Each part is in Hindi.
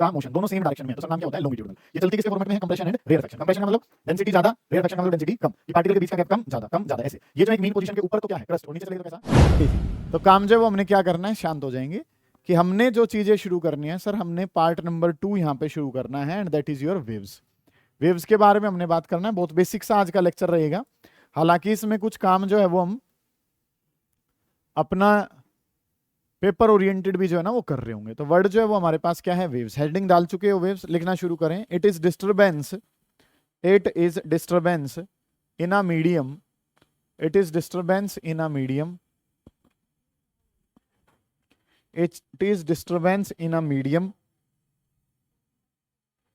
का मोशन दोनों सेम डायरेक्शन में है, तो सर नाम क्या होता है? लॉन्गिट्यूडनल। ये चलती किसके फॉर्मेट में है? Compression and rarefaction. कंप्रेशन का मतलब डेंसिटी ज्यादा, रेयरफेक्शन का मतलब डेंसिटी कम, कि पार्टिकल के बीच का गैप कम ज्यादा ऐसे। ये जो एक मीन पोजीशन के ऊपर तो क्या है? क्रस्ट, और नीचे चलेगा तो कैसा? तो काम जो है वो हमने क्या करना है, शांत हो जाएंगे, कि हमने जो चीजें शुरू करनी है सर, हमने पार्ट नंबर 2 यहाँ पे शुरू करना है, and that is your waves. Waves के बारे में हमने बात करना है, बहुत बेसिक सा आज का लेक्चर रहेगा। हालांकि इसमें कुछ काम जो है वो हम अपना पेपर ओरिएंटेड भी जो है ना वो कर रहे होंगे। तो वर्ड जो है वो हमारे पास क्या है? वेव्स। हेडिंग डाल चुके हो, वेव्स लिखना शुरू करें। It is disturbance, it is disturbance in a medium, it is disturbance in a medium, it is disturbance in a medium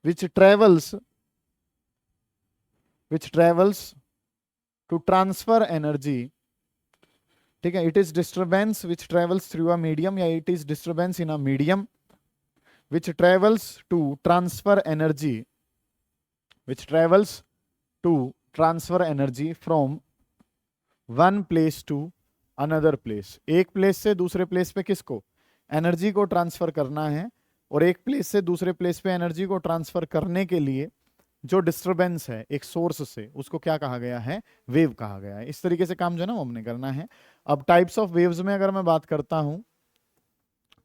which travels to transfer energy, ठीक है। it is disturbance which travels through a medium, या it is disturbance in a medium which travels to transfer energy, which travels to transfer energy from one place to another place। एक प्लेस से दूसरे प्लेस पे किसको? एनर्जी को ट्रांसफर करना है, और एक प्लेस से दूसरे प्लेस पे एनर्जी को ट्रांसफर करने के लिए जो डिस्टरबेंस है एक सोर्स से, उसको क्या कहा गया है? वेव कहा गया है। इस तरीके से काम जो है ना वो हमने करना है। अब टाइप्स ऑफ वेव्स में अगर मैं बात करता हूं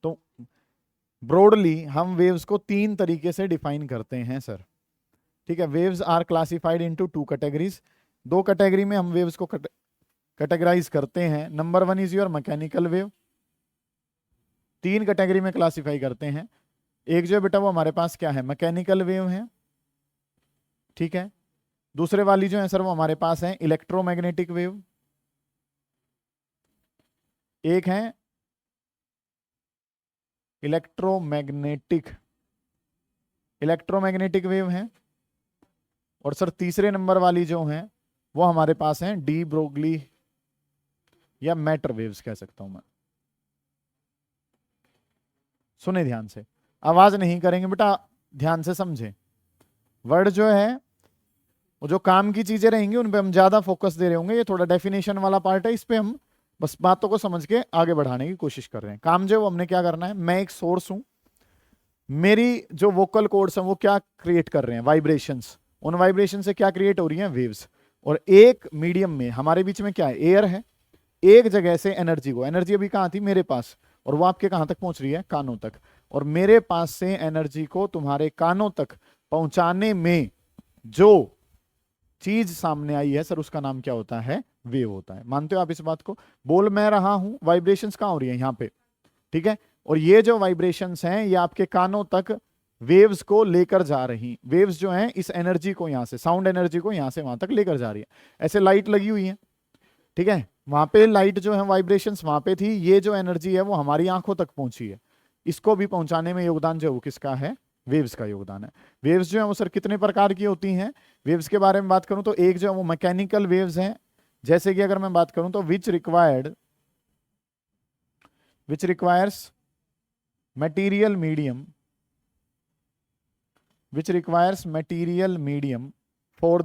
तो ब्रॉडली हम वेव्स को 3 तरीके से डिफाइन करते हैं सर, ठीक है। Waves are classified into 2 categories. 2 category में हम वेव्स को कैटेगराइज करते हैं। Number 1 is your mechanical wave. 3 category में क्लासिफाई करते हैं। एक जो है बेटा वो हमारे पास क्या है? मैकेनिकल वेव है, ठीक है। दूसरे वाली जो है सर वो हमारे पास है इलेक्ट्रोमैग्नेटिक वेव। एक है इलेक्ट्रोमैग्नेटिक वेव है, और सर तीसरे नंबर वाली जो है वो हमारे पास है डी ब्रोगली या मैटर वेव्स कह सकता हूं मैं। सुने ध्यान से, आवाज नहीं करेंगे बेटा, ध्यान से समझे। वर्ड जो है वो जो काम की चीजें रहेंगी उन पे हम ज्यादा फोकस दे रहे होंगे। ये थोड़ा डेफिनेशन वाला पार्ट है, इस पे हम बस बातों को समझ के आगे बढ़ाने की कोशिश कर रहे हैं। काम जो है वो हमने क्या करना है, मैं एक सोर्स हूं, मेरी जो वोकल कॉर्ड्स हैं वो क्या क्रिएट कर रहे हैं? वाइब्रेशंस। उन वाइब्रेशन से क्या क्रिएट हो रही हैं? वेव्स। और एक मीडियम में हमारे बीच में क्या है? एयर है। एक जगह से एनर्जी को, एनर्जी अभी कहां थी? मेरे पास, और वो आपके कहां तक पहुंच रही है? कानों तक। और मेरे पास से एनर्जी को तुम्हारे कानों तक पहुंचाने में जो चीज सामने आई है सर उसका नाम क्या होता है? वेव होता है। मानते हो आप इस बात को? बोल मैं रहा हूं, वाइब्रेशंस कहां हो रही है? यहां पे, ठीक है। और ये जो वाइब्रेशंस हैं ये आपके कानों तक वेव्स को लेकर जा रही। वेव्स जो हैं इस एनर्जी को यहां से, साउंड एनर्जी को यहां से वहां तक लेकर जा रही है। ऐसे लाइट लगी हुई है, ठीक है, वहां पे लाइट जो है वाइब्रेशंस वहां पे थी, ये जो एनर्जी है वो हमारी आंखों तक पहुंची है। इसको भी पहुंचाने में योगदान जो है वो किसका है? वेव्स का योगदान है। वेव्स जो है वो सर कितने प्रकार की होती हैं? वेव्स के बारे में बात करूं तो एक जो है वो मैकेनिकल वेव्स हैं, जैसे कि अगर मैं बात करूं तो which requires material medium for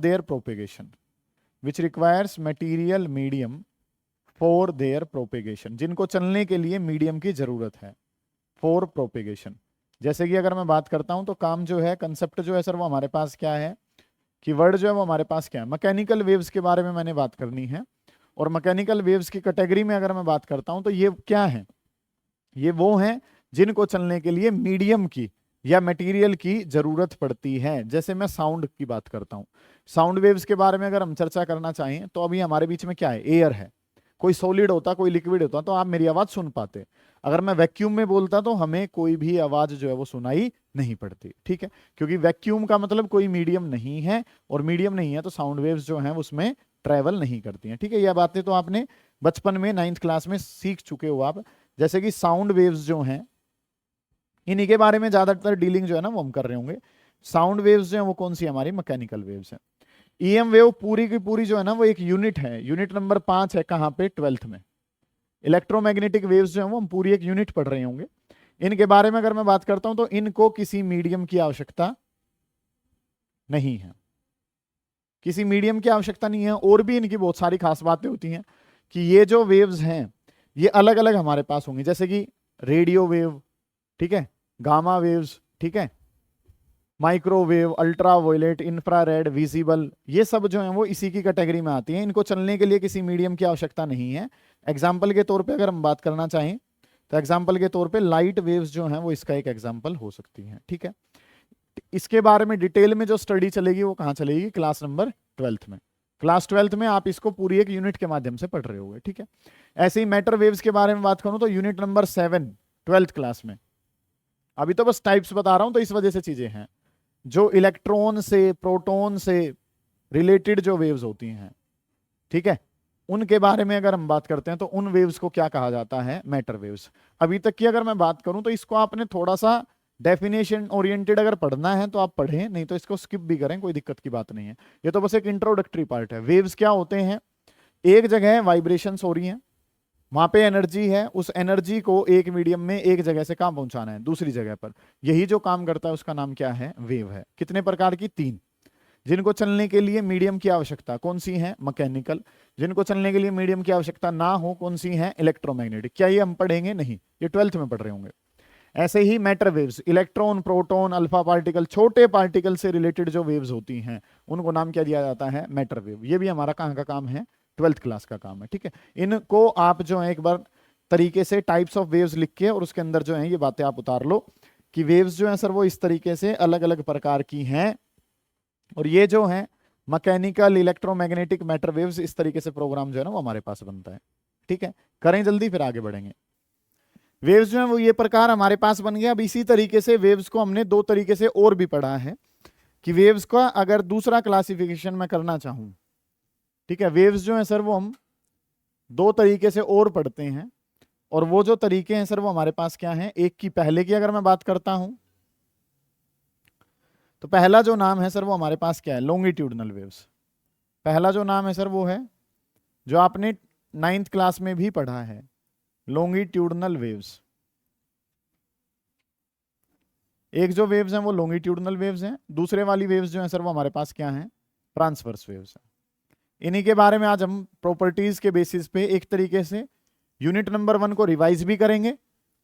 their propagation, जिनको चलने के लिए मीडियम की जरूरत है फॉर प्रोपेगेशन। जैसे कि अगर मैं बात करता हूं तो काम जो है, कंसेप्ट जो है सर वो हमारे पास क्या है, कि वर्ड जो है वो हमारे पास क्या है? मैकेनिकल वेव्स के बारे में मैंने बात करनी है। और मैकेनिकल वेव्स की कैटेगरी में अगर मैं बात करता हूं तो ये क्या है? ये वो हैं जिनको चलने के लिए मीडियम की या मटेरियल की जरूरत पड़ती है। जैसे मैं साउंड की बात करता हूं, साउंड वेव्स के बारे में अगर हम चर्चा करना चाहें तो अभी हमारे बीच में क्या है? एयर है। कोई सॉलिड होता, कोई लिक्विड होता तो आप मेरी आवाज सुन पाते। अगर मैं वैक्यूम में बोलता तो हमें कोई भी आवाज जो है वो सुनाई नहीं पड़ती, ठीक है, क्योंकि वैक्यूम का मतलब कोई मीडियम नहीं है, और मीडियम नहीं है तो साउंड वेव्स जो हैं उसमें ट्रेवल नहीं करती हैं, ठीक है। यह बातें तो आपने बचपन में 9th क्लास में सीख चुके हो आप। जैसे कि साउंड वेव्स जो हैं इन्हीं के बारे में ज्यादातर डीलिंग जो है ना वो हम कर रहे होंगे। साउंड वेव्स जो है वो कौन सी हमारी? मैकेनिकल वेव्स है। ईएम वेव पूरी की पूरी जो है ना वो एक यूनिट है, यूनिट नंबर 5 है। कहां पे? 12th में। इलेक्ट्रोमैग्नेटिक वेव्स जो है वो हम पूरी एक यूनिट पढ़ रहे होंगे। इनके बारे में अगर मैं बात करता हूं तो इनको किसी मीडियम की आवश्यकता नहीं है, किसी मीडियम की आवश्यकता नहीं है। और भी इनकी बहुत सारी खास बातें होती हैं कि ये जो वेव्स हैं ये अलग अलग हमारे पास होंगी, जैसे कि रेडियो वेव, ठीक है, गामा वेव्स, ठीक है, माइक्रोवेव, अल्ट्रावायलेट, इंफ्रारेड, विजिबल, ये सब जो है वो इसी की कैटेगरी में आती हैं। इनको चलने के लिए किसी मीडियम की आवश्यकता नहीं है। एग्जाम्पल के तौर पे अगर हम बात करना चाहें तो एग्जाम्पल के तौर पे लाइट वेव्स जो हैं वो इसका एक एग्जाम्पल हो सकती हैं। ठीक है, इसके बारे में डिटेल में जो स्टडी चलेगी वो कहाँ चलेगी? क्लास नंबर 12th में। क्लास 12th में आप इसको पूरी एक यूनिट के माध्यम से पढ़ रहे होगे। ठीक है, ऐसे ही मैटर वेव्स के बारे में बात करूं तो यूनिट नंबर 7 12th क्लास में। अभी तो बस टाइप्स बता रहा हूं तो इस वजह से चीजें हैं। जो इलेक्ट्रॉन से, प्रोटॉन से रिलेटेड जो वेव्स होती हैं, ठीक है, उनके बारे में अगर हम बात करते हैं तो उन वेव्स को क्या कहा जाता है? Matter waves. अभी तक की अगर मैं बात करूं तो इसको आपने थोड़ा सा डेफिनेशन ओरिएंटेड अगर पढ़ना है तो आप पढ़ें, नहीं तो इसको स्किप भी करें, कोई दिक्कत की बात नहीं है। ये तो बस एक इंट्रोडक्टरी पार्ट है। वेव्स क्या होते हैं? एक जगह वाइब्रेशंस हो रही हैं, वहां पे एनर्जी है, उस एनर्जी को एक मीडियम में एक जगह से कहां पहुंचाना है? दूसरी जगह पर। यही जो काम करता है उसका नाम क्या है? वेव है। कितने प्रकार की? 3। जिनको चलने के लिए मीडियम की आवश्यकता कौन सी है? मैकेनिकल। जिनको चलने के लिए मीडियम की आवश्यकता ना हो कौन सी है? इलेक्ट्रोमैग्नेटिक। क्या ये हम पढ़ेंगे? नहीं, ये 12th में पढ़ रहे होंगे। ऐसे ही matter waves, electron, proton, alpha particle, छोटे पार्टिकल से रिलेटेड जो वेव्स होती हैं उनको नाम क्या दिया जाता है? Matter wave. ये भी हमारा कहाँ का काम है? 12th क्लास का काम है। ठीक है, इनको आप जो है एक बार तरीके से टाइप्स ऑफ वेव्स लिख के और उसके अंदर जो है ये बातें आप उतार लो कि वेव्स जो है सर वो इस तरीके से अलग अलग प्रकार की हैं, और ये जो है मैकेनिकल, इलेक्ट्रोमैग्नेटिक, मैटर वेव्स, इस तरीके से प्रोग्राम जो है ना वो हमारे पास बनता है। ठीक है, करें जल्दी फिर आगे बढ़ेंगे। वेव्स जो है वो ये प्रकार हमारे पास बन गया। अब इसी तरीके से वेव्स को हमने 2 तरीके से और भी पढ़ा है कि वेव्स का अगर दूसरा क्लासिफिकेशन मैं करना चाहूं, ठीक है, वेव्स जो है सर वो हम 2 तरीके से और पढ़ते हैं, और वो जो तरीके हैं सर वो हमारे पास क्या हैं? एक की पहले की अगर मैं बात करता हूं तो पहला जो नाम है सर वो हमारे पास क्या है? Longitudinal waves. पहला जो नाम है सर वो है जो आपने 9th क्लास में भी पढ़ा है, लॉन्गिट्यूडनल वेव्स। एक जो वेव्स हैं वो लॉन्गिट्यूडनल वेव्स हैं, दूसरे वाली वेव्स जो हैं सर वो हमारे पास क्या हैं? ट्रांसवर्स वेव्स हैं। इन्हीं के बारे में आज हम प्रॉपर्टीज के बेसिस पे एक तरीके से यूनिट नंबर 1 को रिवाइज भी करेंगे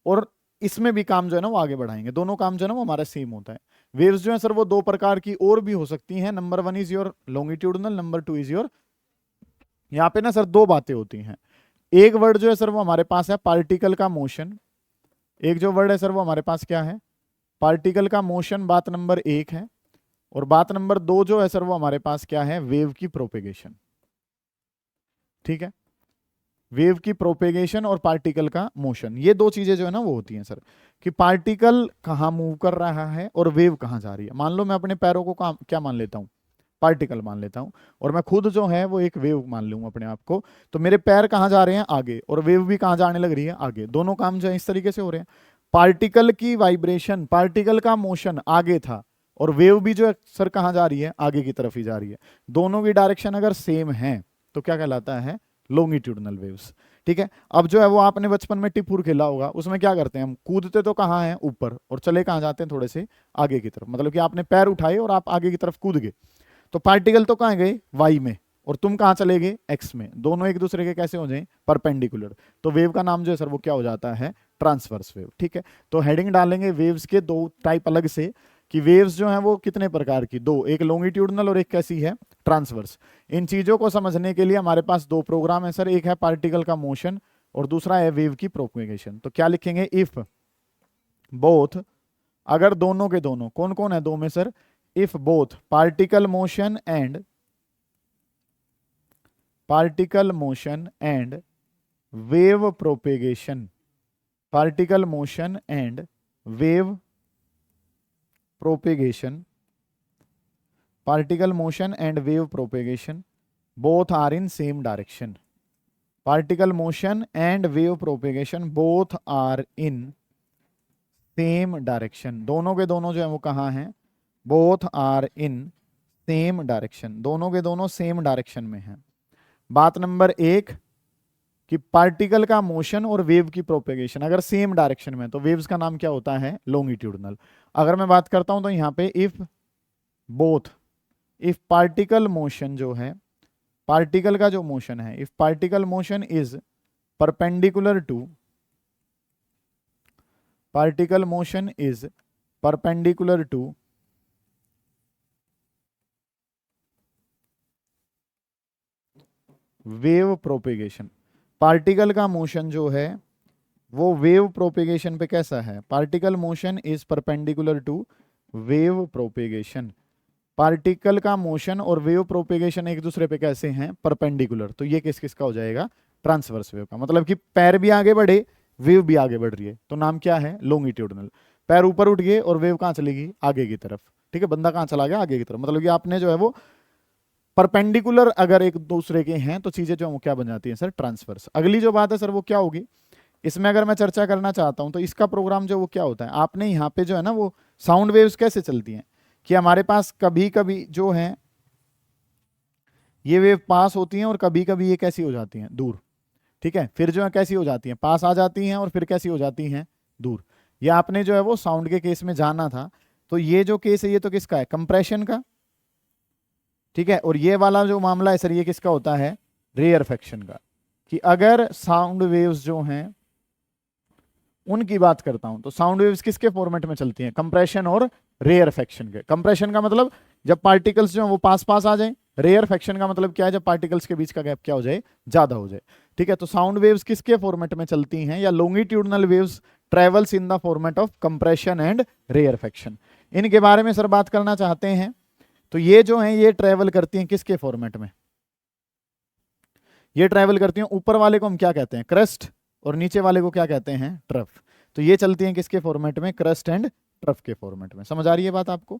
और इसमें भी काम जो है ना वो आगे बढ़ाएंगे। दोनों काम जो है ना वो हमारा सेम होता है। वेव्स जो है सर वो 2 प्रकार की और भी हो सकती हैं। Number 1 is your longitudinal, number 2 is your, यहाँ पे ना सर 2 बातें होती हैं। एक वर्ड जो है सर वो हमारे पास है पार्टिकल का मोशन। एक जो वर्ड है सर वो हमारे पास क्या है? पार्टिकल का मोशन, बात नंबर 1 है। और बात नंबर 2 जो है सर वो हमारे पास क्या है? वेव की प्रोपेगेशन। ठीक है, वेव की प्रोपेगेशन और पार्टिकल का मोशन, ये 2 चीजें जो है ना वो होती हैं सर, कि पार्टिकल कहाँ मूव कर रहा है और वेव कहाँ जा रही है। मान लो मैं अपने पैरों को क्या मान लेता हूँ? पार्टिकल मान लेता हूँ, और मैं खुद जो है वो एक वेव मान लूँ अपने आप को, तो मेरे पैर कहाँ जा रहे हैं? आगे, और वेव भी कहाँ जाने लग रही है? आगे। दोनों काम जो है इस तरीके से हो रहे हैं। पार्टिकल की वाइब्रेशन, पार्टिकल का मोशन आगे था, और वेव भी जो है सर कहाँ जा रही है? आगे की तरफ ही जा रही है। दोनों की डायरेक्शन अगर सेम है तो क्या कहलाता है? Longitudinal waves. ठीक है, अब जो है वो आपने बचपन में टिपुर खेला होगा, उसमें क्या करते हैं हम? कूदते तो कहाँ हैं? ऊपर, और चले कहाँ जाते हैं? थोड़े से आगे की तरफ। मतलब कि आपने पैर उठाए और आप आगे की तरफ कूद गए, तो पार्टिकल तो कहाँ गए? वाई में, और तुम कहाँ चले गए? एक्स में। दोनों एक दूसरे के कैसे हो जाए? परपेंडिकुलर। तो वेव का नाम जो है सर वो क्या हो जाता है? Transverse wave. ठीक है, तो हेडिंग डालेंगे वेव्स के 2 टाइप अलग से, कि वेव्स जो हैं वो कितने प्रकार की? 2, एक लॉन्गिट्यूडनल और एक कैसी है? ट्रांसवर्स। इन चीजों को समझने के लिए हमारे पास 2 प्रोग्राम है सर, एक है पार्टिकल का मोशन और दूसरा है वेव की प्रोपेगेशन। तो क्या लिखेंगे? इफ बोथ, अगर दोनों के दोनों, कौन कौन है 2 में sir? If both particle motion and wave propagation, particle motion and wave propagation, particle motion and wave propagation both are in same direction. Particle motion and wave propagation both are in same direction. दोनों के दोनों जो है वो कहाँ हैं? both are in same direction. दोनों के दोनों same direction में हैं। बात नंबर 1 कि पार्टिकल का मोशन और वेव की प्रोपेगेशन अगर सेम डायरेक्शन में, तो वेव्स का नाम क्या होता है? लॉन्गिट्यूडनल। अगर मैं बात करता हूं तो यहां पे इफ पार्टिकल मोशन जो है, पार्टिकल का जो मोशन है, if particle motion is perpendicular to wave propagation. Particle का मोशन जो है वो वेव प्रोपेगेशन पे कैसा है? Particle motion is perpendicular to wave propagation. Particle का मोशन और वेव प्रोपेगेशन एक दूसरे पे कैसे हैं? परपेंडिकुलर। तो ये किस किस का हो जाएगा? ट्रांसवर्स वेव का। मतलब कि पैर भी आगे बढ़े, वेव भी आगे बढ़ रही है, तो नाम क्या है? लॉन्गिट्यूडनल। पैर ऊपर उठ गए और वेव कहाँ चलेगी? आगे की तरफ। ठीक है, बंदा कहाँ चला गया? आगे की तरफ। मतलब कि आपने जो है वो परपेंडिकुलर अगर एक दूसरे के हैं तो चीजें जो है वो क्या बन जाती हैं सर? ट्रांसवर्स। अगली जो बात है सर वो क्या होगी? इसमें अगर मैं चर्चा करना चाहता हूं तो इसका प्रोग्राम जो वो क्या होता है? आपने यहाँ पे जो है ना वो साउंड वेव्स कैसे चलती हैं कि हमारे पास कभी कभी जो है ये वेव पास होती हैं और कभी कभी ये कैसी हो जाती हैं? दूर। ठीक है, फिर जो है कैसी हो जाती हैं? पास आ जाती हैं और फिर कैसी हो जाती हैं? दूर। ये आपने जो है वो साउंड के केस में जाना था। तो ये जो केस है ये तो किसका है? कंप्रेशन का। ठीक है, और ये वाला जो मामला है सर ये किसका होता है? रेयरफेक्शन का। कि अगर साउंड वेव्स जो हैं उनकी बात करता हूं तो साउंड वेव्स किसके फॉर्मेट में चलती हैं? कंप्रेशन और रेयरफेक्शन के। कंप्रेशन का मतलब जब पार्टिकल्स जो है वो पास पास आ जाए। रेयरफेक्शन का मतलब क्या है? जब पार्टिकल्स के बीच का गैप क्या हो जाए? ज्यादा हो जाए। ठीक है, तो साउंड वेव्स किसके फॉर्मेट में चलती हैं? या longitudinal waves travels in the format of compression and rarefaction. इनके बारे में सर बात करना चाहते हैं तो ये जो है ये ट्रेवल करती हैं किसके फॉर्मेट में? ये ट्रेवल करती हैं, ऊपर वाले को हम क्या कहते हैं? क्रस्ट, और नीचे वाले को क्या कहते हैं? ट्रफ। तो ये चलती हैं किसके फॉर्मेट में? क्रस्ट एंड ट्रफ के फॉर्मेट में। समझ आ रही है बात आपको?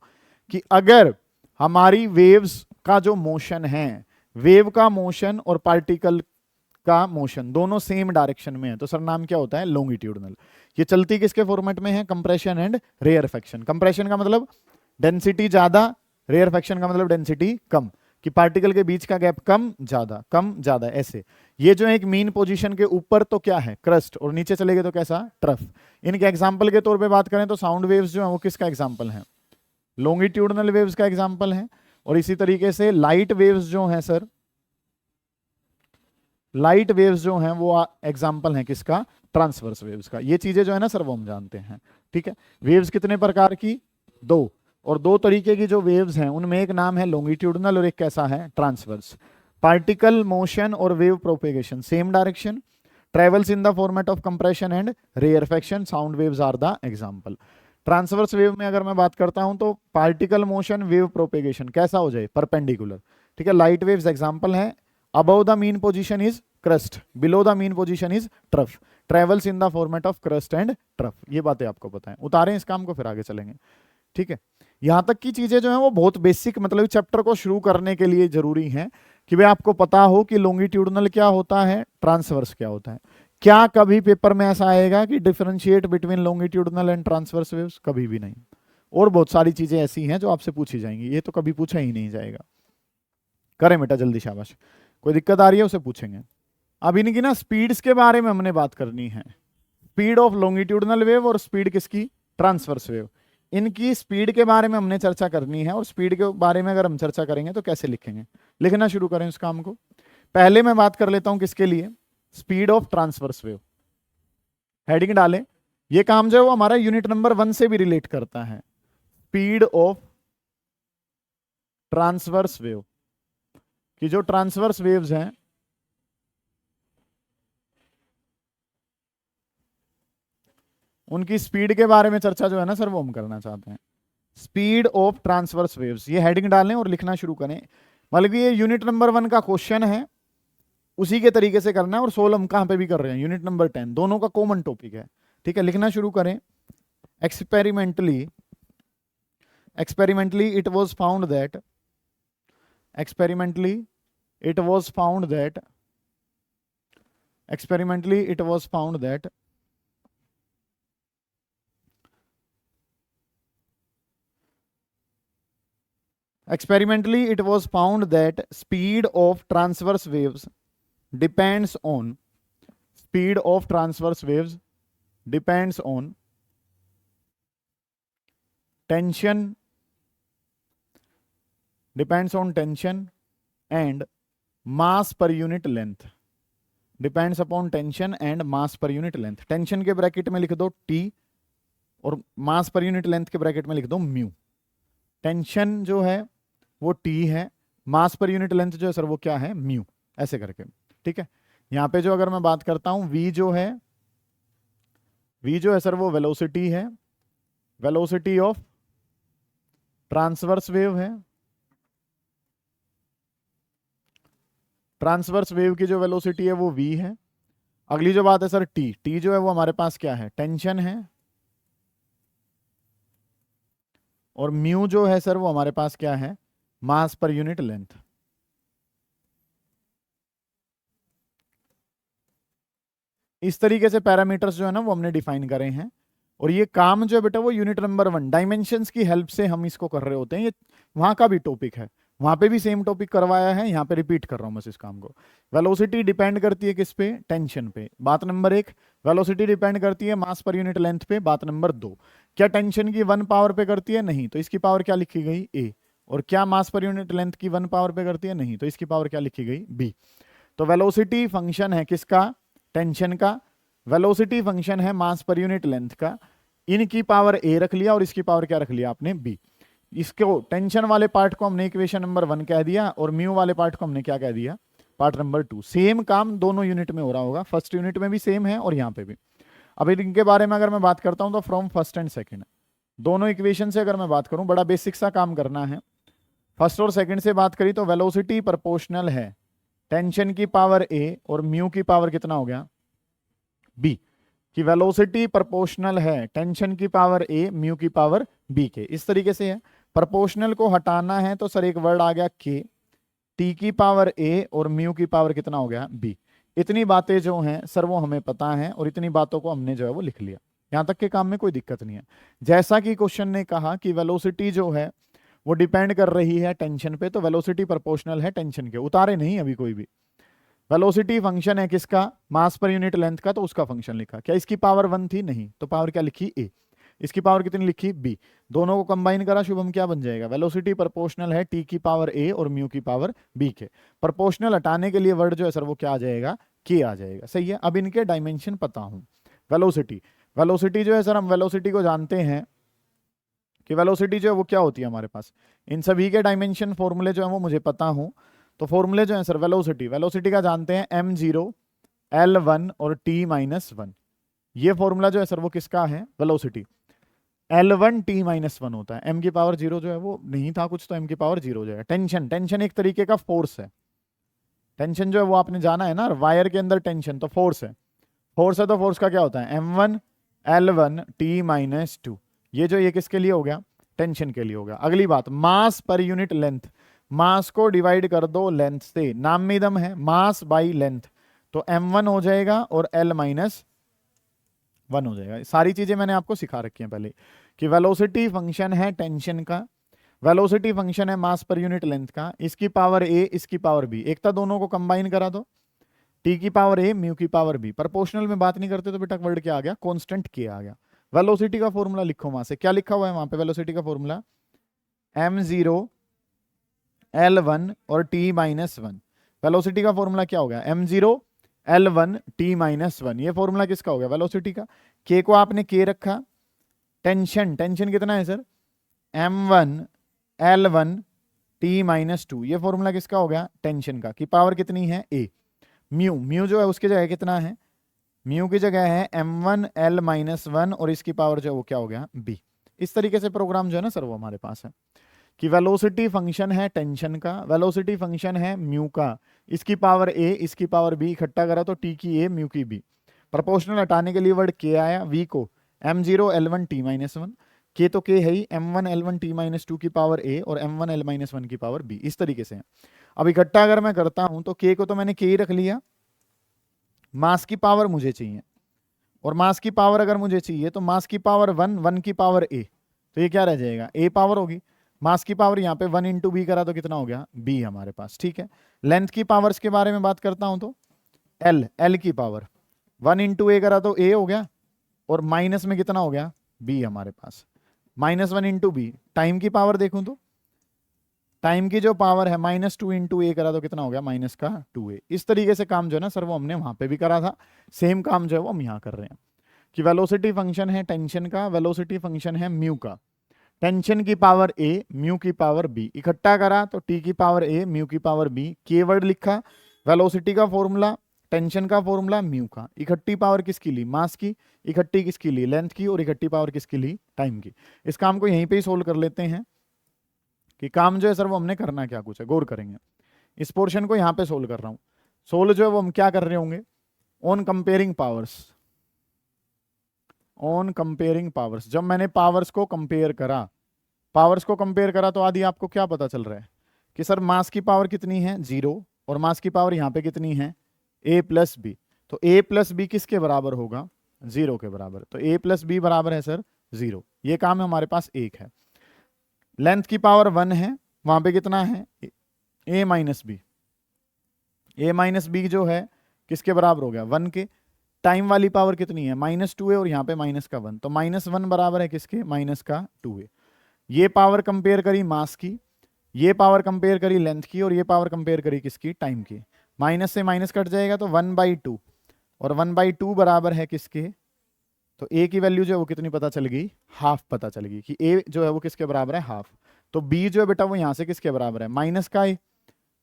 कि अगर हमारी वेव्स का जो मोशन है, वेव का मोशन और पार्टिकल का मोशन दोनों सेम डायरेक्शन में है तो सर नाम क्या होता है? लॉन्गिट्यूडनल। ये चलती किसके फॉर्मेट में है? Compression and rarefaction. कंप्रेशन का मतलब डेंसिटी ज्यादा, रेयरफेक्शन का मतलब डेंसिटी कम। कि पार्टिकल के बीच का गैप कम ज्यादा ऐसे। ये जो है एक मीन पोजीशन के ऊपर तो क्या है? क्रस्ट, और नीचे चले गए तो कैसा? ट्रफ। इनके एग्जांपल के तौर पे बात करें तो साउंड वेव्स जो है वो किसका एग्जांपल है? लॉन्गिट्यूडनल वेव्स का एग्जांपल है। और इसी तरीके से लाइट वेव्स जो हैं सर, लाइट वेव्स जो हैं वो एग्जांपल हैं किसका? ट्रांसवर्स वेव्स का। ये चीजें जो है ना सर वो हम जानते हैं। ठीक है, वेव्स कितने प्रकार की? दो। और दो तरीके की जो वेव्स हैं उनमें एक नाम है लॉन्गिट्यूडनल और एक कैसा है? ट्रांसवर्स। पार्टिकल मोशन और wave propagation same direction, travels in the format of compression and rarefaction. Sound waves are the example. Transverse wave में अगर मैं बात करता हूं तो पार्टिकल मोशन, वेव प्रोपेगेशन कैसा हो जाए? परपेंडिकुलर। ठीक है, लाइट वेव्स एग्जांपल है। Above the mean position is crust, below the mean position is trough, travels in the format of crust and trough. ये बातें आपको पता है। उतारें इस काम को, फिर आगे चलेंगे। ठीक है, यहां तक की चीजें जो है वो बहुत बेसिक, मतलब चैप्टर को शुरू करने के लिए जरूरी है कि भाई आपको पता हो कि लॉन्गिट्यूडनल क्या होता है, ट्रांसवर्स क्या होता है। क्या कभी पेपर में ऐसा आएगा कि differentiate between longitudinal and transverse waves? कभी भी नहीं। और बहुत सारी चीजें ऐसी हैं जो आपसे पूछी जाएंगी, ये तो कभी पूछा ही नहीं जाएगा। करें बेटा जल्दी, शाबाश। कोई दिक्कत आ रही है उसे पूछेंगे। अब इनकी ना स्पीड्स के बारे में हमने बात करनी है। स्पीड ऑफ लॉन्गिट्यूडनल वेव और स्पीड किसकी? Transverse wave. इनकी स्पीड के बारे में हमने चर्चा करनी है। और स्पीड के बारे में अगर हम चर्चा करेंगे तो कैसे लिखेंगे? लिखना शुरू करें इस काम को। पहले मैं बात कर लेता हूं किसके लिए? Speed of transverse wave. Heading डालें। ये काम जो है वो हमारा यूनिट नंबर 1 से भी रिलेट करता है। स्पीड ऑफ ट्रांसवर्स वेव कि जो ट्रांसवर्स वेव्स हैं उनकी स्पीड के बारे में चर्चा जो है ना सर वो हम करना चाहते हैं। स्पीड ऑफ ट्रांसवर्स वेव्स, ये हेडिंग डालें और लिखना शुरू करें। मतलब ये यूनिट नंबर 1 का क्वेश्चन है, उसी के तरीके से करना है। और सोल्व हम कहां पे भी कर रहे हैं? यूनिट नंबर 10, दोनों का कॉमन टॉपिक है। ठीक है, लिखना शुरू करें। Experimentally it was found that experimentally it was found that experimentally it was found that experimentally it was found that speed of transverse waves depends on tension and mass per unit length। Depends upon tension and mass per unit length. Tension के ब्रैकेट में लिख दो T और मास पर यूनिट लेंथ के ब्रैकेट में लिख दो म्यू। टेंशन जो है वो T है, मास पर यूनिट लेंथ जो है सर वो क्या है? म्यू। ऐसे करके, ठीक है। यहाँ पे जो अगर मैं बात करता हूं v जो है सर वो वेलोसिटी है, वेलोसिटी ऑफ ट्रांसवर्स वेव है। ट्रांसवर्स वेव की जो वेलोसिटी है वो v है। अगली जो बात है सर t जो है वो हमारे पास क्या है, टेंशन है। और म्यू जो है सर वो हमारे पास क्या है, मास पर यूनिट लेंथ। इस तरीके से पैरामीटर्स जो है ना वो हमने डिफाइन करे हैं। और ये काम जो है बेटा वो यूनिट नंबर 1 डायमेंशंस की हेल्प से हम इसको कर रहे होते हैं। ये वहां का भी टॉपिक है, वहां पे भी सेम टॉपिक करवाया है, यहाँ पे रिपीट कर रहा हूं बस इस काम को। वेलोसिटी डिपेंड करती है किस पे, टेंशन पे, बात नंबर 1। वेलोसिटी डिपेंड करती है मास पर यूनिट लेंथ पे, बात नंबर 2। क्या टेंशन की 1 पावर पे करती है, नहीं, तो इसकी पावर क्या लिखी गई, ए। और क्या मास पर यूनिट लेंथ की 1 पावर पे करती है, नहीं, तो इसकी पावर क्या लिखी गई, बी। तो वेलोसिटी फंक्शन है किसका, टेंशन का। वेलोसिटी फंक्शन है मास पर यूनिट लेंथ का। इनकी पावर ए रख लिया और इसकी पावर क्या रख लिया आपने, बी। इसको टेंशन वाले पार्ट को हमने इक्वेशन नंबर 1 कह दिया और म्यू वाले पार्ट को हमने क्या कह दिया, पार्ट नंबर 2। सेम काम दोनों यूनिट में हो रहा होगा, फर्स्ट यूनिट में भी सेम है और यहाँ पे भी। अब इनके बारे में अगर मैं बात करता हूं तो फ्रॉम फर्स्ट एंड सेकंड दोनों इक्वेशन से अगर मैं बात करूं, बड़ा बेसिक सा काम करना है। फर्स्ट और सेकंड से बात करी तो वेलोसिटी प्रोपोर्शनल है टेंशन की पावर ए और म्यू की पावर कितना हो गया, बी। कि वेलोसिटी प्रोपोर्शनल है टेंशन की पावर ए म्यू की पावर बी के, इस तरीके से है। प्रोपोर्शनल को हटाना है तो सर एक वर्ड आ गया के, टी की पावर ए और म्यू की पावर कितना हो गया, बी। इतनी बातें जो हैं सर वो हमें पता है और इतनी बातों को हमने जो है वो लिख लिया। यहां तक के काम में कोई दिक्कत नहीं है। जैसा कि क्वेश्चन ने कहा कि वेलोसिटी जो है वो डिपेंड कर रही है टेंशन पे, तो वेलोसिटी प्रोपोर्शनल है टेंशन के, उतारे नहीं अभी कोई भी। वेलोसिटी फंक्शन है किसका, मास पर यूनिट लेंथ का, तो उसका फंक्शन लिखा। क्या इसकी पावर 1 थी, नहीं, तो पावर क्या लिखी, ए। इसकी पावर कितनी लिखी, बी। दोनों को कंबाइन करा शुभम, क्या बन जाएगा, वेलोसिटी प्रोपोर्शनल है टी की पावर ए और म्यू की पावर बी के। प्रोपोर्शनल हटाने के लिए वर्ड जो है सर वो क्या आ जाएगा, के आ जाएगा, सही है। अब इनके डायमेंशन पता हूं। वेलोसिटी जो है सर, हम वेलोसिटी को जानते हैं कि वेलोसिटी जो है वो क्या होती है हमारे पास। इन सभी के डायमेंशन फॉर्मूले जो है वो मुझे पता हूं। तो फॉर्मूले जो है सर वेलोसिटी का जानते हैं m0 L1 और t-1। ये फॉर्मूला जो है सर वो किसका है, वेलोसिटी। L1 t-1 होता है, m की पावर 0 जो है वो नहीं था कुछ, तो m की पावर 0 हो जाएगा। टेंशन एक तरीके का फोर्स है। टेंशन जो है वो आपने जाना है ना, वायर के अंदर टेंशन तो फोर्स है। तो फोर्स का क्या होता है, m1 L1 t-2। ये किसके लिए हो गया, टेंशन के लिए हो गया। अगली बात, मास पर यूनिट लेंथ। मास को डिवाइड कर दो लेंथ से, नाम में दम है, मास बाई लेंथ, तो m1 हो जाएगा और L-1 हो जाएगा। सारी चीजें मैंने आपको सिखा रखी हैं पहले कि वेलोसिटी फंक्शन है टेंशन का, वेलोसिटी फंक्शन है मास पर यूनिट लेंथ का, इसकी पावर ए इसकी पावर बी। एक था दोनों को कंबाइन करा दो, टी की पावर ए म्यू की पावर बी। प्रोपोर्शनल में बात नहीं करते तो बेटा वर्ड क्या आ गया, कांस्टेंट के आ गया। वेलोसिटी का फॉर्मूला लिखो वहां से, क्या लिखा हुआ है वहां पे, वेलोसिटी का फॉर्मूला m0 L1 और t-1। वेलोसिटी का फॉर्मूला क्या हो गया, m0 L1 t-1। ये फॉर्मूला किसका हो गया, वेलोसिटी का। k को आपने k रखा। टेंशन कितना है सर, m1 L1 t-2। ये फॉर्मूला किसका हो गया, टेंशन का, की पावर कितनी है, a। म्यू जो है उसकी जगह कितना है, म्यू की जगह है m1 L-1 और इसकी पावर जो है वो क्या हो गया, b। इस तरीके से प्रोग्राम जो है ना सर वो हमारे पास है कि वेलोसिटी फंक्शन है टेंशन का, वेलोसिटी फंक्शन है म्यू का, इसकी पावर ए इसकी पावर बी, इकट्ठा करा तो टी की ए म्यू की बी। प्रोपोर्शनल हटाने के लिए वर्ड के आया, वी को m0 L1 t-1, के तो के है ही, m1 L1 t-2 की पावर ए और m1 L-1 की पावर बी, इस तरीके से है। अब इकट्ठा अगर मैं करता हूं तो के को तो मैंने के ही रख लिया, मास की पावर मुझे चाहिए और मास की पावर अगर मुझे चाहिए तो मास की पावर 1 की पावर ए, तो ये क्या रह जाएगा, ए पावर होगी। मास की पावर यहाँ पे 1 इंटू बी करा तो कितना हो गया, बी हमारे पास, ठीक है। लेंथ की पावर्स के बारे में बात करता हूं तो एल की पावर 1 इंटू ए करा तो ए हो गया और माइनस में कितना हो गया, बी हमारे पास, -1 इंटू बी। टाइम की पावर देखूं तो टाइम की जो पावर है -2 इंटू ए करा तो कितना हो गया, -2a। इस तरीके से काम जो है ना सर वो हमने वहां पे भी करा था, सेम काम जो है वो हम यहाँ कर रहे हैं कि वेलोसिटी फंक्शन है टेंशन का, वेलोसिटी फंक्शन है म्यू का, टेंशन की पावर ए म्यू की पावर बी, इकट्ठा करा तो टी की पावर ए म्यू की पावर बी, के वर्ड लिखा, वेलोसिटी का फॉर्मूला, टेंशन का फॉर्मूला, म्यू का। इकट्ठी पावर किसकी ली? मास की। इकट्ठी किसकी ली? लेंथ की। और इकट्ठी पावर किसकी ली? टाइम की। इस काम को यहीं पे ही सोल्व कर लेते हैं कि काम जो है सर वो हमने करना क्या कुछ है, गौर करेंगे। इस पोर्शन को यहाँ पे सोल्व कर रहा हूँ। सोल्व जो है वो हम क्या कर रहे होंगे? On comparing powers, on comparing powers. जब मैंने पावर्स को कंपेयर करा, पावर्स को कंपेयर करा तो आदि आपको क्या पता चल रहा है कि सर मास की पावर कितनी है? 0। और मास की पावर यहाँ पे कितनी है? a plus b. तो a प्लस बी किसके बराबर होगा? 0 के बराबर। तो a प्लस बी बराबर है सर 0। ये काम है हमारे पास 1 है। लेंथ की पावर 1 है, वहां पे कितना है? a minus b. a minus b जो है किसके बराबर हो गया? 1 के। टाइम वाली पावर कितनी है? -2 है, और यहाँ पे माइनस का 1। तो -1 बराबर है किसके? माइनस का 2 है। ये पावर कंपेयर करी मास की, ये पावर कंपेयर करी लेंथ की, और ये पावर कंपेयर करी किसकी? टाइम की। माइनस से माइनस कट जाएगा तो 1/2, और 1/2 बराबर है किसके? तो a की वैल्यू जो है वो कितनी पता चल गई? हाफ पता चल गई कि a जो है वो किसके बराबर है? हाफ। तो b जो है बेटा वो यहाँ से किसके बराबर है? माइनस का a।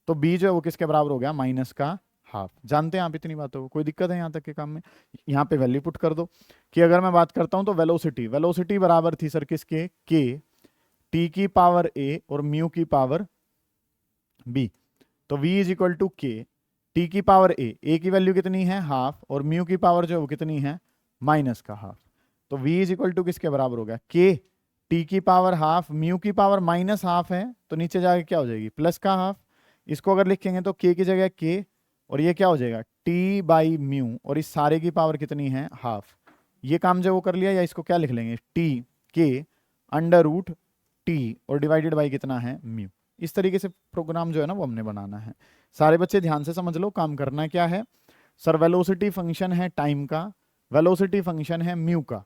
तो b जो है वो किसके बराबर हो गया? माइनस का हाफ। जानते हैं आप इतनी बातों को? कोई दिक्कत है यहाँ तक के काम में? यहाँ पे वैल्यू पुट कर दो कि अगर मैं बात करता हूँ तो वेलोसिटी, वेलोसिटी बराबर थी सर किसके? k, t की पावर a और म्यू की पावर b। तो v is equal to k, t की पावर a की वैल्यू कितनी है? हाफ, और म्यू की पावर जो है वो कितनी है? माइनस का हाफ। तो v इज इक्वल टू किसके बराबर हो गया? k, t की पावर हाफ, म्यू की पावर माइनस हाफ है, तो नीचे जाके क्या हो जाएगी? प्लस का हाफ। इसको अगर लिखेंगे तो k की जगह k, और ये क्या हो जाएगा? t बाई म्यू, और इस सारे की पावर कितनी है? हाफ। ये काम जो वो कर लिया, या इसको क्या लिख लेंगे? t k under root t, और डिवाइडेड बाई कितना है? म्यू। इस तरीके से प्रोग्राम जो है ना वो हमने बनाना है। सारे बच्चे ध्यान से समझ लो, काम करना क्या है। सर वेलोसिटी फंक्शन है टाइम का, वेलोसिटी फंक्शन है म्यू का।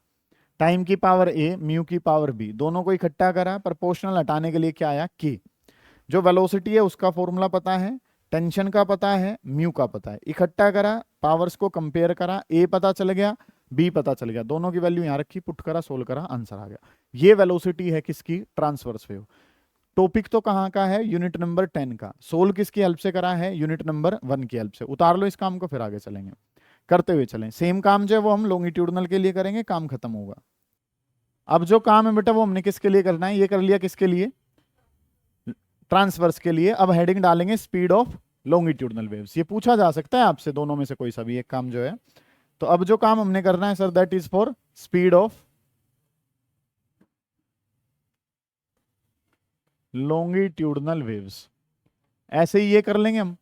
टाइम की पावर a, म्यू की पावर b, दोनों को इकट्ठा करा, प्रोपोर्शनल हटाने के लिए क्या आया? k। जो वेलोसिटी है उसका फॉर्मूला पता है, टेंशन का पता है, म्यू का पता है। इकट्ठा करा, पावर्स को कंपेयर करा, a पता चल गया, b पता चल गया, दोनों की वैल्यू यहाँ रखी, पुट करा, सोल्व करा, आंसर आ गया। ये वेलोसिटी है किसकी? Transverse wave. टॉपिक तो कहाँ का है? यूनिट नंबर 10 का। सोल्व किसकी हेल्प से करा है? यूनिट नंबर 1 की हेल्प से। उतार लो इस काम को, फिर आगे चलेंगे, करते हुए चलें। सेम काम जो है वो हम लॉन्गिट्यूडनल के लिए करेंगे, काम खत्म होगा। अब जो काम है बेटा वो हमने किसके लिए करना है? ये कर लिया किसके लिए? ट्रांसवर्स के लिए। अब हेडिंग डालेंगे स्पीड ऑफ लॉन्गिट्यूडनल वेव्स। ये पूछा जा सकता है आपसे दोनों में से कोई सा भी एक काम जो है। तो अब जो काम हमने करना है sir, that is for speed of longitudinal waves. ऐसे ही ये कर लेंगे हम,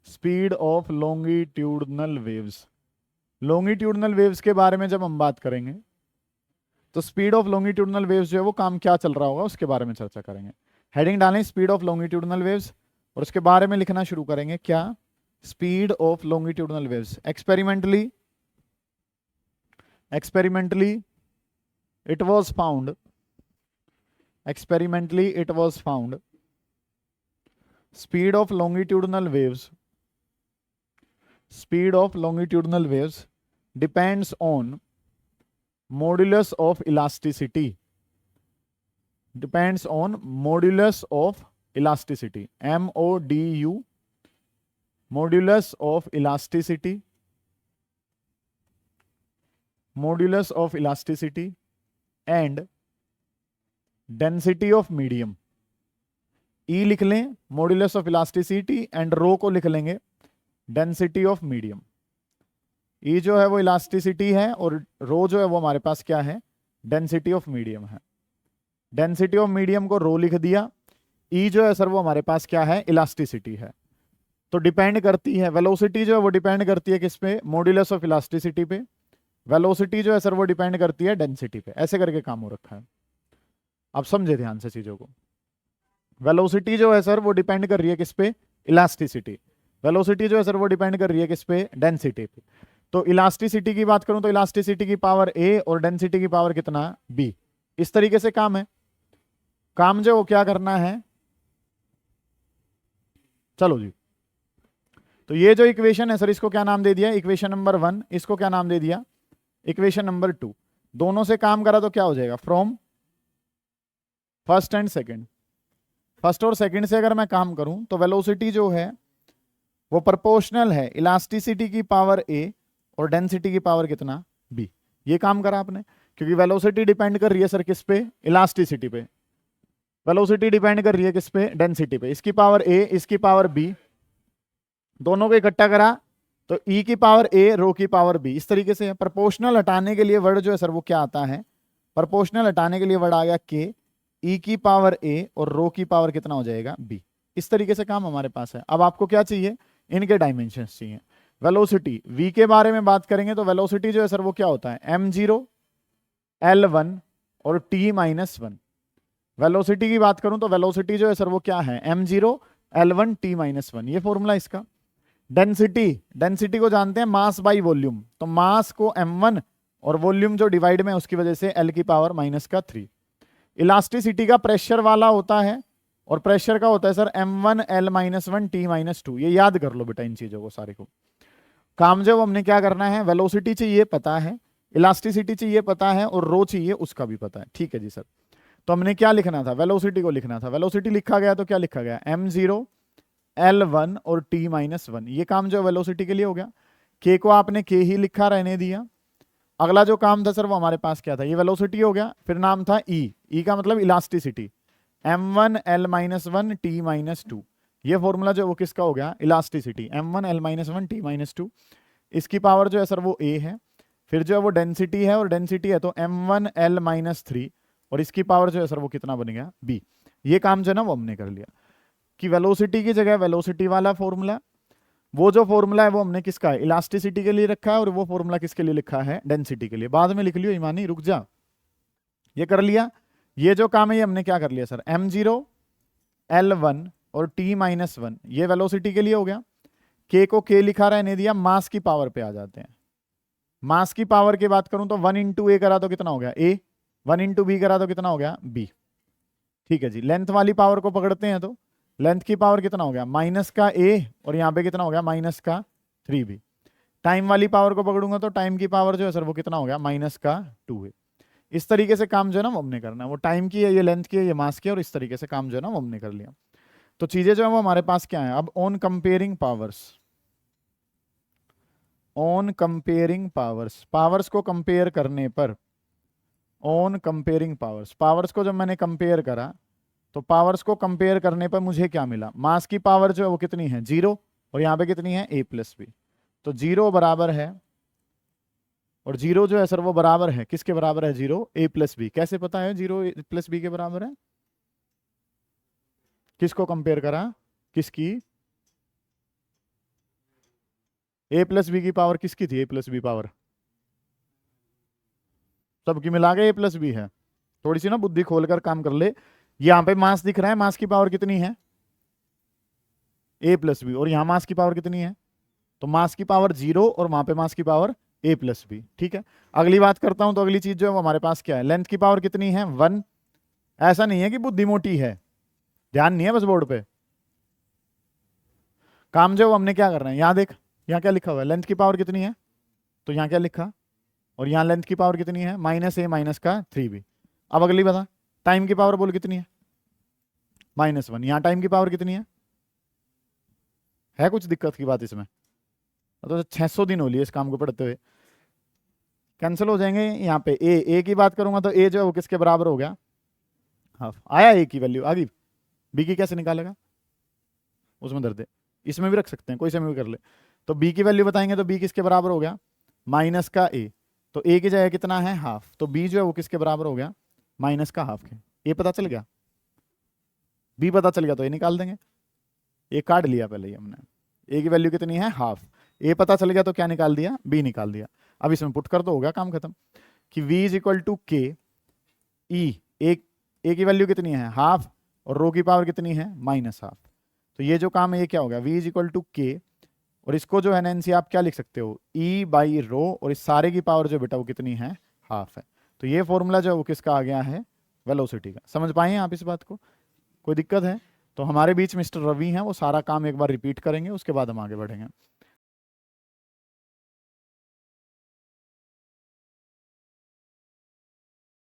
speed of longitudinal waves. Longitudinal waves के बारे में जब हम बात करेंगे तो स्पीड ऑफ लॉन्गिट्यूडनल वेव्स जो है वो काम क्या चल रहा होगा उसके बारे में चर्चा करेंगे। हेडिंग डालें स्पीड ऑफ लॉन्गिट्यूडनल वेव्स, और उसके बारे में लिखना शुरू करेंगे क्या? Speed of longitudinal waves. Experimentally it was found, experimentally it was found, speed of longitudinal waves depends on modulus of elasticity, depends on modulus of elasticity, MODU, modulus of elasticity, modulus of elasticity and density of medium. E लिख लें modulus of elasticity, and rho को लिख लेंगे डेंसिटी ऑफ मीडियम। ई जो है वो इलास्टिसिटी है, और रो जो है वो हमारे पास क्या है? डेंसिटी ऑफ मीडियम है। डेंसिटी ऑफ मीडियम को रो लिख दिया। ई जो है सर वो हमारे पास क्या है? इलास्टिसिटी है। तो डिपेंड करती है, वेलोसिटी जो है वो डिपेंड करती है किस पे? मॉड्यूलस ऑफ इलास्टिसिटी पे। वेलोसिटी जो है सर वो डिपेंड करती है डेंसिटी पे। ऐसे करके काम हो रखा है। अब समझे ध्यान से चीजों को। वेलोसिटी जो है सर वो डिपेंड कर रही है किस पे? इलास्टिसिटी। वेलोसिटी जो है सर वो डिपेंड कर रही है किस पे? डेंसिटी पे। तो इलास्टिसिटी की बात करूं तो इलास्टिसिटी की पावर a और डेंसिटी की पावर कितना? b। इस तरीके से काम है। काम जो वो क्या करना है? चलो जी, तो ये जो इक्वेशन है सर इसको क्या नाम दे दिया? Equation number 1। इसको क्या नाम दे दिया? Equation number 2। दोनों से काम करा तो क्या हो जाएगा? From first and second. First और सेकंड से अगर मैं काम करूं तो वेलोसिटी जो है वो प्रोपोर्शनल है इलास्टिसिटी की पावर ए और डेंसिटी की पावर कितना बी। ये काम करा आपने, क्योंकि वेलोसिटी डिपेंड कर रही है सर किस पे, इलास्टिसिटी पे। वेलोसिटी डिपेंड कर रही है किस पे, डेंसिटी पे। इसकी पावर ए, इसकी पावर बी, दोनों को इकट्ठा करा तो ई की पावर ए, रो की पावर बी, इस तरीके से है। प्रोपोर्शनल हटाने के लिए वर्ड जो है सर वो क्या आता है, प्रोपोर्शनल हटाने के लिए वर्ड आ गया के, ई की पावर ए और रो की पावर कितना हो जाएगा बी। इस तरीके से काम हमारे पास है। अब आपको क्या चाहिए, इनके डायमेंशंस चाहिए। वेलोसिटी v के बारे में बात करेंगे तो वेलोसिटी जो है सर वो क्या होता है, m0 l1 और t-1। वेलोसिटी की बात करूं तो वेलोसिटी जो है सर वो क्या है, m0 l1 t-1, ये फॉर्मूला इसका। डेंसिटी, डेंसिटी को जानते हैं मास बाई वॉल्यूम, तो मास को m1 और वॉल्यूम जो डिवाइड में उसकी वजह से l की पावर -3। इलास्टिसिटी का प्रेशर वाला होता है और प्रेशर का होता है सर m1 l-1 t-2। ये याद कर लो बेटा इन चीजों को सारे को। काम जो हमने क्या करना है, वेलोसिटी चाहिए पता है, इलास्टिसिटी चाहिए पता है और रो चाहिए उसका भी पता है। ठीक है जी सर। तो हमने क्या लिखना था, वेलोसिटी को लिखना था। वेलोसिटी लिखा गया तो क्या लिखा गया, m0 l1 और t-1। ये काम जो वेलोसिटी के लिए हो गया। k को आपने k ही लिखा रहने दिया। अगला जो काम था सर वो हमारे पास क्या था, ये वेलोसिटी हो गया, फिर नाम था e का मतलब इलास्टिसिटी, m1 l-1 t-2। ये फॉर्मूला जो वो किसका हो गया, इलास्टिसिटी, m1 l-1 t-2। इसकी पावर जो है सर वो a है। फिर जो है वो डेंसिटी है और डेंसिटी है तो m1 l-3 और इसकी पावर जो है सर वो कितना बन गया b। ये काम जो है ना वो हमने कर लिया कि वेलोसिटी की जगह वेलोसिटी वाला फॉर्मूला, वो जो फॉर्मूला है वो हमने किसका है, इलास्टिसिटी के लिए रखा है, और वो फॉर्मूला किसके लिए लिखा है, डेंसिटी के लिए। बाद में लिख लियो ईमानी, रुक जा। ये कर लिया। ये जो काम है ये हमने क्या कर लिया सर, m0 l1 और t-1, ये वेलोसिटी के लिए हो गया। k को k लिखा रहने दिया, मास की पावर पे आ जाते हैं। मास की पावर की बात करूं तो 1 इंटू ए करा तो कितना हो गया a, 1 इंटू बी करा तो कितना हो गया b। ठीक है जी। लेंथ वाली पावर को पकड़ते हैं तो लेंथ की पावर कितना हो गया, माइनस का a और यहाँ पे कितना हो गया, -3b। टाइम वाली पावर को पकड़ूंगा तो टाइम की पावर जो है सर वो कितना हो गया, -2a। इस तरीके से काम जो है ना वो हमने करना है। वो टाइम की है, ये लेंथ की है, ये मास की है, और इस तरीके से काम जो है ना वो हमने कर लिया। तो चीजें जो है वो हमारे पास क्या है। अब on comparing powers, on comparing powers, powers को कंपेयर करने पर, ऑन कंपेयरिंग पावर्स, पावर्स को जब मैंने कंपेयर करा तो पावर्स को कंपेयर करने पर मुझे क्या मिला, मास की पावर जो है वो कितनी है 0 और यहाँ पे कितनी है a+b। तो 0 बराबर है, और 0 जो है सर वो बराबर है किसके बराबर है, 0 a+b। कैसे पता है 0 a+b के बराबर है, किसको कंपेयर करा, किसकी, a+b की पावर किसकी थी, a+b पावर सबकी मिला के a+b है। थोड़ी सी ना बुद्धि खोलकर काम कर ले। यहां पे मास दिख रहा है, मास की पावर कितनी है a+b, और यहां मास की पावर कितनी है, तो मास की पावर 0 और वहां पे मास की पावर a+b। ठीक है। अगली बात करता हूं तो अगली चीज जो है वो हमारे पास क्या है, लेंथ की पावर कितनी है 1। ऐसा नहीं है कि बुद्धि मोटी है, ध्यान नहीं है बस बोर्ड पे। काम जो हमने क्या करना है, यहां देख, यहां क्या लिखा हुआ है, लेंथ की पावर कितनी है, तो यहां क्या लिखा, और यहां लेंथ की पावर कितनी है -a-3b। अब अगली बता, टाइम की पावर बोल कितनी है, -1। यहां टाइम की पावर कितनी है कुछ दिक्कत की बात इसमें, तो 600 दिन हो लिए इस काम को पढ़ते हुए, कैंसिल हो जाएंगे। यहाँ पे ए की बात करूंगा तो ए जो है वो किसके बराबर हो गया, हाफ। आया ए की वैल्यू आ गई, बी की कैसे निकालेगा, उसमें दर्द है, इसमें भी रख सकते हैं, कोई से भी कर ले। तो बी की वैल्यू बताएंगे तो बी किसके बराबर हो गया, माइनस का ए, तो ए की जगह कितना है हाफ, तो बी जो है वो किसके बराबर हो गया, माइनस का हाफ के। ए पता चल गया, बी पता चल गया तो ए निकाल देंगे। ए काट लिया पहले ही हमने, ए की वैल्यू कितनी है हाफ, ए पता चल गया तो क्या निकाल दिया, बी निकाल दिया। अब इसमें पुट कर दो, हो गया काम खत्म। कि v इज टू के ई, ए की वैल्यू कितनी है हाफ और रो की पावर कितनी है -हाफ। तो ये जो काम है ये क्या हो गया, v इज टू के, और इसको जो है ना इनसे आप क्या लिख सकते हो, e बाई रो, और इस सारे की पावर जो बेटा वो कितनी है हाफ है। तो ये फॉर्मूला जो है वो किसका आ गया है, वेलोसिटी का। समझ पाए आप इस बात को, कोई दिक्कत है तो हमारे बीच मिस्टर रवि हैं, वो सारा काम एक बार रिपीट करेंगे, उसके बाद हम आगे बढ़ेंगे।